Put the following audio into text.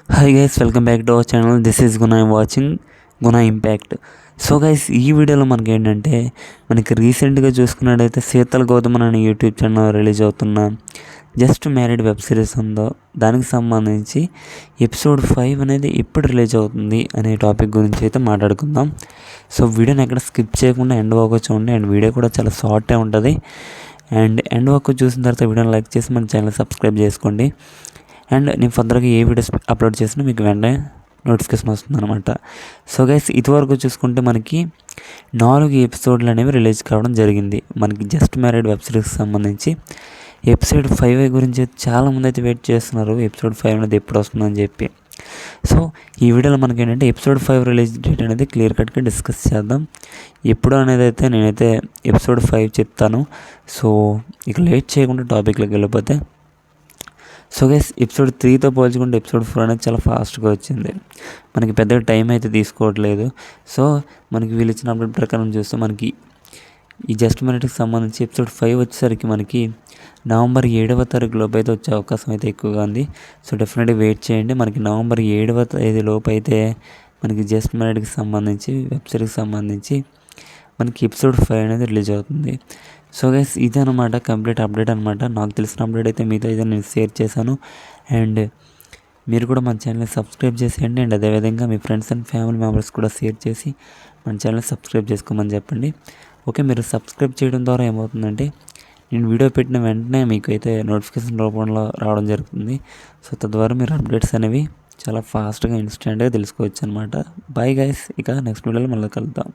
Hi guys, welcome back to our channel. This is Guna watching Guna impact. So guys, ఈ వీడియోలో మనకి ఏంటంటే మనకి రీసెంట్గా చూసుకున్నట్టయితే శీతల్ గౌతమన్ అనే యూట్యూబ్ ఛానల్ రిలీజ్ అవుతున్న జస్ట్ మ్యారీడ్ వెబ్ సిరీస్ ఉందో దానికి సంబంధించి ఎపిసోడ్ 5 అనేది ఎప్పుడు రిలీజ్ అవుతుంది అనే టాపిక్ గురించి అయితే మాట్లాడుకుందాం. సో వీడియోని ఎక్కడ స్కిప్ చేయకుండా ఎండ్ వరకు చూడండి. అండ్ వీడియో కూడా చాలా షార్టే ఉంటుంది. అండ్ ఎండ్ వరకు చూసిన తర్వాత వీడియోని లైక్ చేసి మన ఛానల్ సబ్స్క్రైబ్ చేసుకోండి. అండ్ నేను ఫర్దర్గా ఏ వీడియోస్ అప్లోడ్ చేసినా మీకు వెంటనే నోటిఫికేషన్ వస్తుంది అనమాట. సో గైస్, ఇదివరకు చూసుకుంటే మనకి 4 ఎపిసోడ్లు అనేవి రిలీజ్ కావడం జరిగింది. మనకి జస్ట్ మ్యారీడ్ వెబ్ సిరీస్కి సంబంధించి ఎపిసోడ్ 5 గురించి చాలామంది అయితే వెయిట్ చేస్తున్నారు. ఎపిసోడ్ 5 అనేది ఎప్పుడు వస్తుందని చెప్పి. సో ఈ వీడియోలో మనకి ఏంటంటే ఎపిసోడ్ 5 రిలీజ్ డేట్ అనేది క్లియర్ కట్గా డిస్కస్ చేద్దాం. ఎప్పుడు అనేది అయితే నేనైతే ఎపిసోడ్ 5 చెప్తాను. సో ఇక లేట్ చేయకుండా టాపిక్లోకి వెళ్ళిపోతే, సో గైస్, ఎపిసోడ్ 3తో పోల్చుకుంటే ఎపిసోడ్ 4 అనేది చాలా ఫాస్ట్గా వచ్చింది. మనకి పెద్దగా టైం అయితే తీసుకోవట్లేదు. సో మనకి వీళ్ళు ఇచ్చిన అప్డేట్ ప్రకారం చూస్తే మనకి ఈ జస్ట్ మ్యారీడ్కి సంబంధించి ఎపిసోడ్ 5 వచ్చేసరికి మనకి నవంబర్ 7వ తారీఖు లోపు అయితే వచ్చే అవకాశం అయితే ఎక్కువగా ఉంది. సో డెఫినెట్గా వెయిట్ చేయండి. మనకి నవంబర్ 7వ తేదీ లోపు అయితే మనకి జస్ట్ మ్యారీడ్కి సంబంధించి వెబ్ సిరీస్కి సంబంధించి మనకి ఎపిసోడ్ 5 అనేది రిలీజ్ అవుతుంది. సో గైస్, ఇదనమాట కంప్లీట్ అప్డేట్ అనమాట. నాకు తెలిసిన అప్డేట్ అయితే మీతో అయితే నేను షేర్ చేశాను. అండ్ మీరు కూడా మన ఛానల్ని సబ్స్క్రైబ్ చేసేయండి. అండ్ అదేవిధంగా మీ ఫ్రెండ్స్ అండ్ ఫ్యామిలీ మెంబర్స్ కూడా షేర్ చేసి మన ఛానల్ని సబ్స్క్రైబ్ చేసుకోమని చెప్పండి. ఓకే, మీరు సబ్స్క్రైబ్ చేయడం ద్వారా ఏమవుతుందంటే నేను వీడియో పెట్టిన వెంటనే మీకు అయితే నోటిఫికేషన్ రూపంలో రావడం జరుగుతుంది. సో తద్వారా మీరు అప్డేట్స్ అనేవి చాలా ఫాస్ట్గా ఇన్స్టెంట్గా తెలుసుకోవచ్చు అనమాట. బాయ్ గైస్, ఇక నెక్స్ట్ వీడియోలో మళ్ళీ కలుద్దాం.